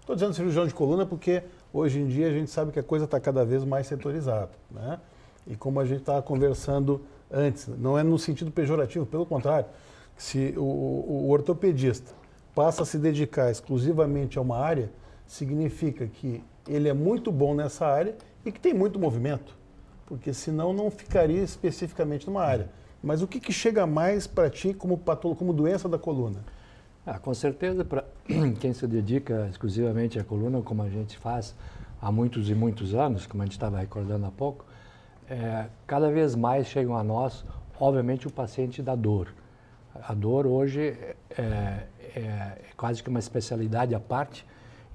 Estou dizendo cirurgião de coluna porque hoje em dia a gente sabe que a coisa está cada vez mais setorizada, né? E como a gente estava conversando antes, não é no sentido pejorativo, pelo contrário, se o ortopedista passa a se dedicar exclusivamente a uma área, significa que ele é muito bom nessa área e que tem muito movimento, porque senão não ficaria especificamente numa área. Mas o que chega mais para ti como doença da coluna? Com certeza, para quem se dedica exclusivamente à coluna, como a gente faz há muitos e muitos anos, como a gente estava recordando há pouco, cada vez mais chegam a nós, obviamente, o paciente da dor. A dor hoje é quase que uma especialidade à parte,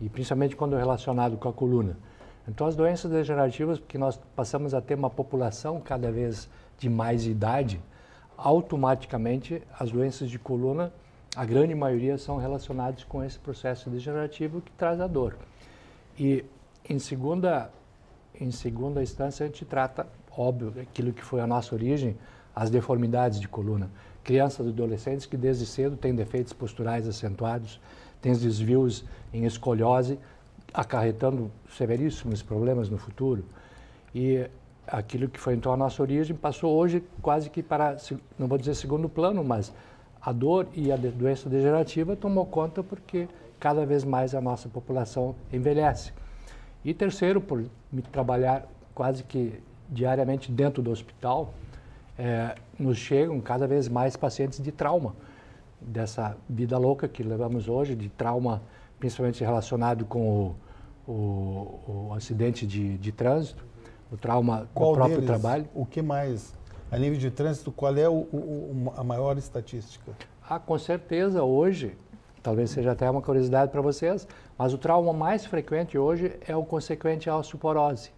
e principalmente quando é relacionado com a coluna. Então, as doenças degenerativas, porque nós passamos a ter uma população cada vez de mais idade, automaticamente as doenças de coluna, a grande maioria são relacionadas com esse processo degenerativo que traz a dor. E em segunda instância a gente trata, óbvio, aquilo que foi a nossa origem, as deformidades de coluna. Crianças e adolescentes que desde cedo têm defeitos posturais acentuados, têm desvios em escoliose, acarretando severíssimos problemas no futuro. E aquilo que foi então a nossa origem passou hoje quase que para, não vou dizer segundo plano, mas a dor e a doença degenerativa tomou conta porque cada vez mais a nossa população envelhece. E terceiro, por me trabalhar quase que diariamente dentro do hospital, nos chegam cada vez mais pacientes de trauma, dessa vida louca que levamos hoje, de trauma principalmente relacionado com o acidente de trânsito, o trauma do próprio trabalho. O que mais? A nível de trânsito, qual é a maior estatística? Com certeza, hoje, talvez seja até uma curiosidade para vocês, mas o trauma mais frequente hoje é o consequente à osteoporose.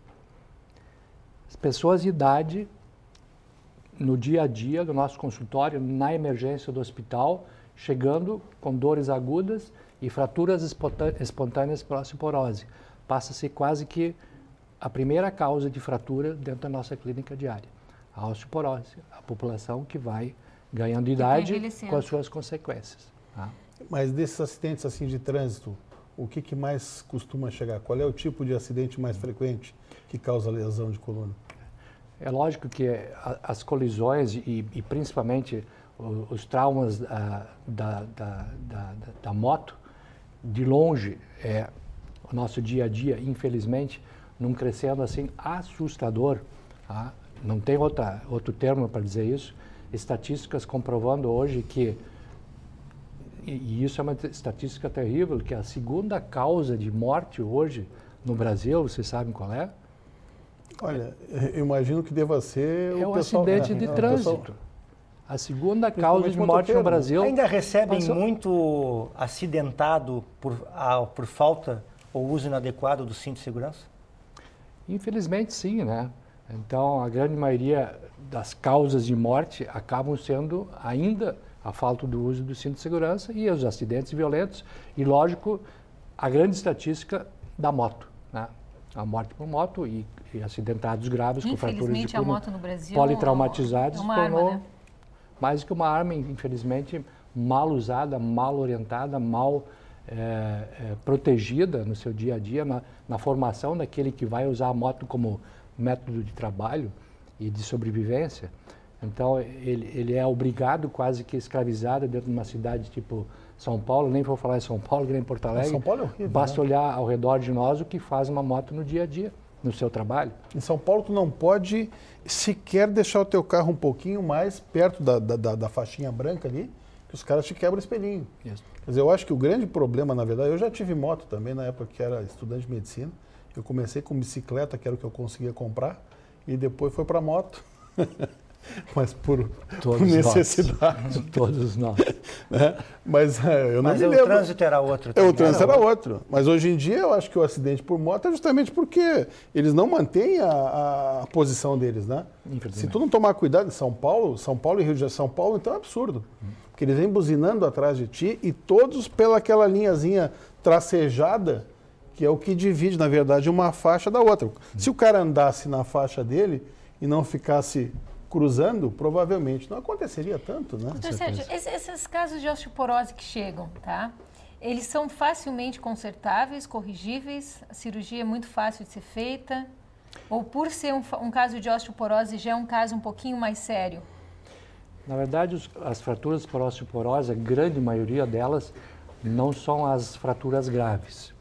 As pessoas de idade, no dia a dia do nosso consultório, na emergência do hospital, chegando com dores agudas e fraturas espontâneas pela osteoporose. Passa-se quase que a primeira causa de fratura dentro da nossa clínica diária. A osteoporose, a população que vai ganhando idade com as suas consequências. Tá? Mas desses acidentes assim de trânsito, o que mais costuma chegar? Qual é o tipo de acidente mais frequente que causa lesão de coluna? É lógico que as colisões e principalmente os traumas da moto, de longe, o nosso dia a dia, infelizmente, num crescendo assim assustador. Tá? Não tem outro termo para dizer isso. Estatísticas comprovando hoje que, e isso é uma estatística terrível, que a segunda causa de morte hoje no Brasil, vocês sabem qual é? Olha, eu imagino que deva ser o acidente de trânsito. A segunda causa de morte no Brasil... Ainda recebem muito acidentado por falta ou uso inadequado do cinto de segurança? Infelizmente, sim, né? Então, a grande maioria das causas de morte acabam sendo ainda a falta do uso do cinto de segurança e os acidentes violentos. E, lógico, a grande estatística da moto, né? A morte por moto e acidentados graves com fraturas de coluna, a moto no Brasil politraumatizados, é uma arma, né? Mais que uma arma, infelizmente, mal usada, mal orientada, mal protegida no seu dia a dia, na formação daquele que vai usar a moto como método de trabalho e de sobrevivência. Então, ele é obrigado, quase que escravizado dentro de uma cidade tipo São Paulo, nem vou falar em São Paulo, nem em Porto Alegre. São Paulo é horrível, basta olhar ao redor de nós o que faz uma moto no dia a dia, no seu trabalho. Em São Paulo, tu não pode sequer deixar o teu carro um pouquinho mais perto da faixinha branca ali, que os caras te quebram o espelhinho. Isso. Quer dizer, eu acho que o grande problema, na verdade, eu já tive moto também, na época que era estudante de medicina. Eu comecei com bicicleta, que era o que eu conseguia comprar, e depois foi para moto. Mas por necessidade. Todos nós. Né? Mas eu não me lembro. O trânsito era outro. O trânsito era outro. Mas hoje em dia eu acho que o acidente por moto é justamente porque eles não mantêm a posição deles, né? Se tu não tomar cuidado em São Paulo e Rio de Janeiro, São Paulo, então é absurdo. Porque eles vêm buzinando atrás de ti e todos pelaquela linhazinha tracejada, que é o que divide, na verdade, uma faixa da outra. Se o cara andasse na faixa dele e não ficasse cruzando, provavelmente não aconteceria tanto, né? Doutor Sérgio, esses casos de osteoporose que chegam, tá? Eles são facilmente consertáveis, corrigíveis? A cirurgia é muito fácil de ser feita? Ou por ser um caso de osteoporose já é um caso um pouquinho mais sério? Na verdade, as fraturas por osteoporose, a grande maioria delas não são as fraturas graves.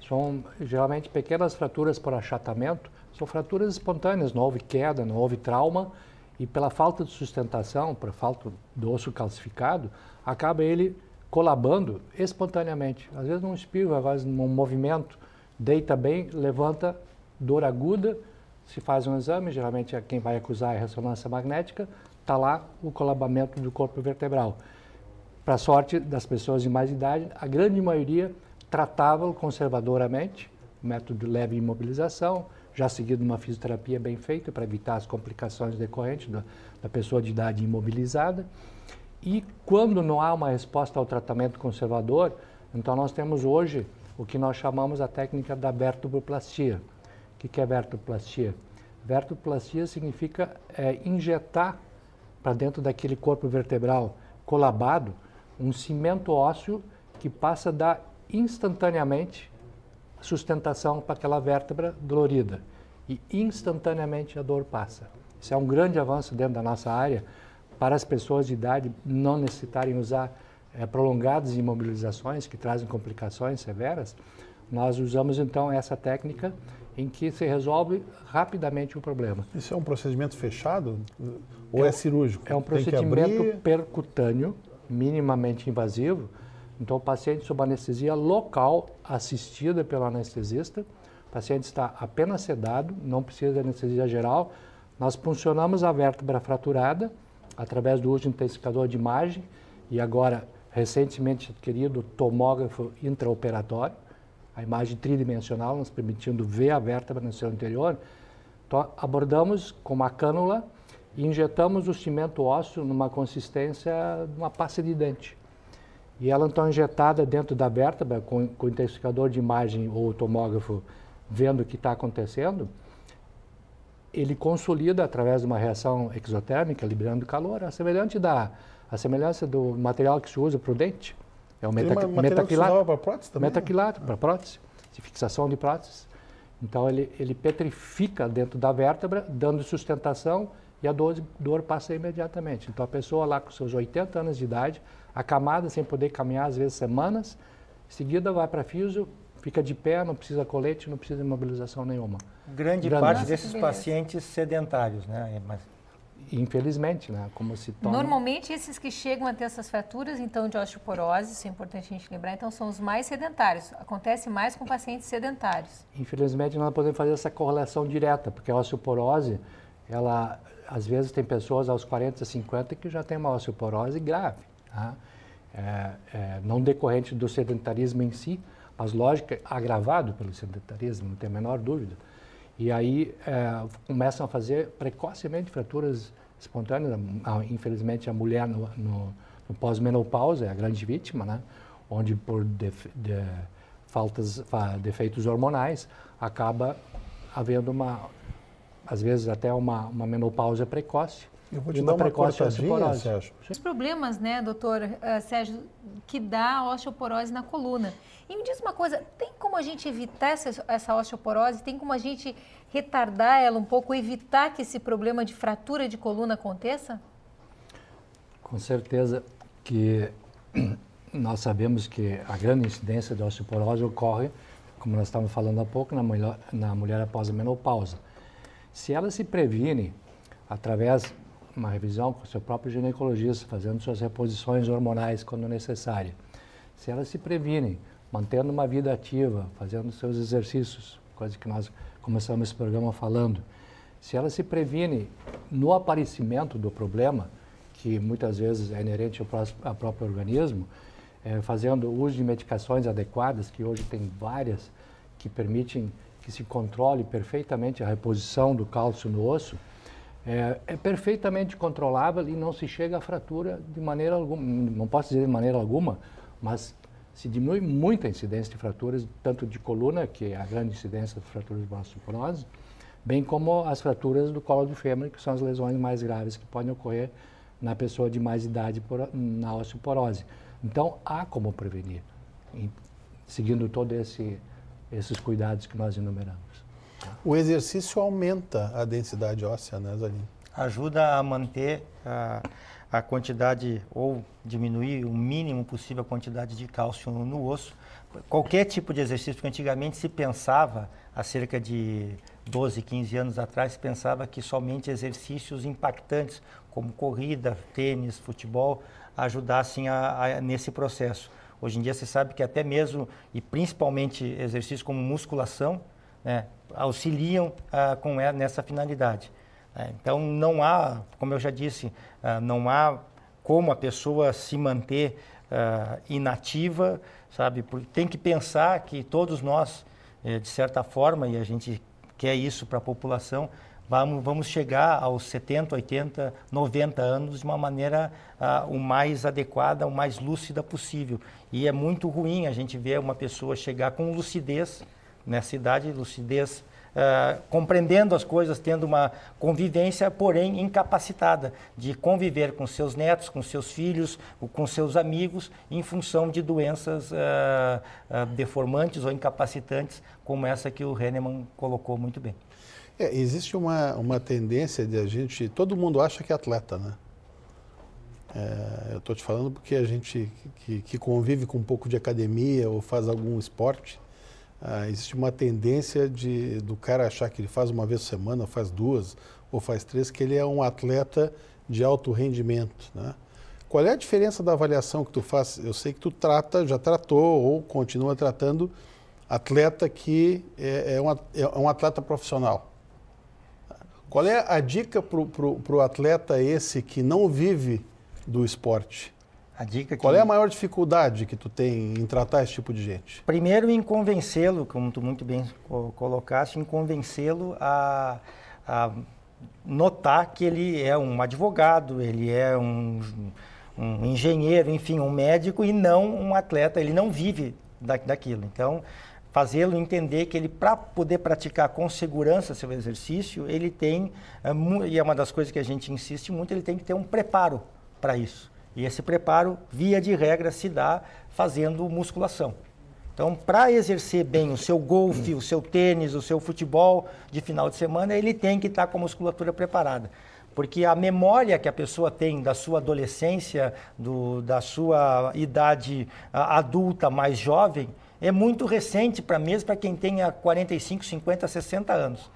São geralmente pequenas fraturas por achatamento, são fraturas espontâneas, não houve queda, não houve trauma, e pela falta de sustentação, por falta do osso calcificado, acaba ele colabando espontaneamente. Às vezes num espirro, às vezes num movimento, deita bem, levanta, dor aguda, se faz um exame, geralmente quem vai acusar é a ressonância magnética, está lá o colabamento do corpo vertebral. Para a sorte das pessoas de mais idade, a grande maioria tratava conservadoramente, método de leve imobilização, já seguido uma fisioterapia bem feita para evitar as complicações decorrentes da pessoa de idade imobilizada. E quando não há uma resposta ao tratamento conservador, então nós temos hoje o que nós chamamos a técnica da vertebroplastia. O que é vertebroplastia? Vertebroplastia significa injetar para dentro daquele corpo vertebral colabado um cimento ósseo que passa a dar instantaneamente sustentação para aquela vértebra dolorida. E instantaneamente a dor passa. Isso é um grande avanço dentro da nossa área para as pessoas de idade não necessitarem usar prolongadas imobilizações que trazem complicações severas. Nós usamos então essa técnica em que se resolve rapidamente o problema. Isso é um procedimento fechado ou é cirúrgico? É um procedimento percutâneo, minimamente invasivo. Então, o paciente sob anestesia local, assistida pelo anestesista, o paciente está apenas sedado, não precisa de anestesia geral. Nós puncionamos a vértebra fraturada através do uso de intensificador de imagem e agora, recentemente adquirido, tomógrafo intraoperatório, a imagem tridimensional, nos permitindo ver a vértebra no seu interior. Então, abordamos com uma cânula e injetamos o cimento ósseo numa consistência de uma pasta de dente. E ela, então, injetada dentro da vértebra, com o intensificador de imagem ou o tomógrafo vendo o que está acontecendo, ele consolida através de uma reação exotérmica, liberando calor, a semelhança do material que se usa para o dente. É o metacrilato para prótese também? Metacrilato para prótese, de fixação de prótese. Então, ele petrifica dentro da vértebra, dando sustentação e a dor passa imediatamente. Então, a pessoa lá com seus 80 anos de idade, acamada, sem poder caminhar, às vezes semanas, em seguida vai para físio, fica de pé, não precisa colete, não precisa de imobilização nenhuma. Grande parte desses pacientes sedentários, né? Mas... Infelizmente, né? Como se torna... Normalmente, esses que chegam a ter essas fraturas, então, de osteoporose, isso é importante a gente lembrar, então, são os mais sedentários. Acontece mais com pacientes sedentários. Infelizmente, nós não podemos fazer essa correlação direta, porque a osteoporose, ela, às vezes, tem pessoas aos 40, 50 que já tem uma osteoporose grave. Tá? Não decorrente do sedentarismo em si, mas, lógico, agravado pelo sedentarismo, não tem a menor dúvida. E aí começam a fazer precocemente fraturas espontâneas. Infelizmente, a mulher no pós-menopausa é a grande vítima, né? Onde por defeitos hormonais acaba havendo às vezes até uma menopausa precoce. Eu vou te dar uma cortadinha, Sérgio. Os problemas, né, doutor Sérgio, que dá a osteoporose na coluna. E me diz uma coisa, tem como a gente evitar essa osteoporose? Tem como a gente retardar ela um pouco, evitar que esse problema de fratura de coluna aconteça? Com certeza que nós sabemos que a grande incidência de osteoporose ocorre, como nós estávamos falando há pouco, na mulher após a menopausa. Se ela se previne através de uma revisão com o seu próprio ginecologista, fazendo suas reposições hormonais quando necessária, se ela se previne mantendo uma vida ativa, fazendo seus exercícios, coisa que nós começamos esse programa falando, se ela se previne no aparecimento do problema, que muitas vezes é inerente ao próprio organismo, fazendo uso de medicações adequadas, que hoje tem várias, que permitem que se controle perfeitamente a reposição do cálcio no osso, é perfeitamente controlável e não se chega à fratura de maneira alguma, não posso dizer de maneira alguma, mas se diminui muito a incidência de fraturas, tanto de coluna, que é a grande incidência de fraturas de osteoporose, bem como as fraturas do colo do fêmur, que são as lesões mais graves que podem ocorrer na pessoa de mais idade na osteoporose. Então, há como prevenir. seguindo todos esses cuidados que nós enumeramos. O exercício aumenta a densidade óssea, né, Zanin? Ajuda a manter a quantidade ou diminuir o mínimo possível a quantidade de cálcio no osso. Qualquer tipo de exercício, porque antigamente se pensava, há cerca de 12, 15 anos atrás, se pensava que somente exercícios impactantes, como corrida, tênis, futebol, ajudassem nesse processo. Hoje em dia você sabe que até mesmo, e principalmente exercícios como musculação, né, auxiliam nessa finalidade. Então não há, como eu já disse, não há como a pessoa se manter inativa, sabe? Porque tem que pensar que todos nós, de certa forma, e a gente quer isso para a população, vamos chegar aos 70, 80, 90 anos de uma maneira o mais adequada, o mais lúcida possível. E é muito ruim a gente ver uma pessoa chegar com lucidez nessa idade, lucidez, compreendendo as coisas, tendo uma convivência, porém incapacitada de conviver com seus netos, com seus filhos, com seus amigos, em função de doenças deformantes ou incapacitantes, como essa que o Hahnemann colocou muito bem. Existe uma tendência de a gente... Todo mundo acha que é atleta, né? Eu estou te falando porque a gente que convive com um pouco de academia ou faz algum esporte, existe uma tendência do cara achar que ele faz uma vez por semana, ou faz duas, ou faz três, que ele é um atleta de alto rendimento, né? Qual é a diferença da avaliação que tu faz? Eu sei que tu já tratou ou continua tratando atleta que é um atleta profissional. Qual é a dica para o atleta esse que não vive do esporte? Qual é a maior dificuldade que tu tem em tratar esse tipo de gente? Primeiro, em convencê-lo, como tu muito bem colocaste, em convencê-lo a notar que ele é um advogado, ele é um engenheiro, enfim, um médico e não um atleta, ele não vive daquilo. Então, fazê-lo entender que ele, para poder praticar com segurança seu exercício, ele tem, e é uma das coisas que a gente insiste muito, ele tem que ter um preparo para isso. E esse preparo, via de regra, se dá fazendo musculação. Então, para exercer bem o seu golfe, o seu tênis, o seu futebol de final de semana, ele tem que estar com a musculatura preparada. Porque a memória que a pessoa tem da sua adolescência, da sua idade adulta mais jovem, é muito recente mesmo para quem tenha 45, 50, 60 anos.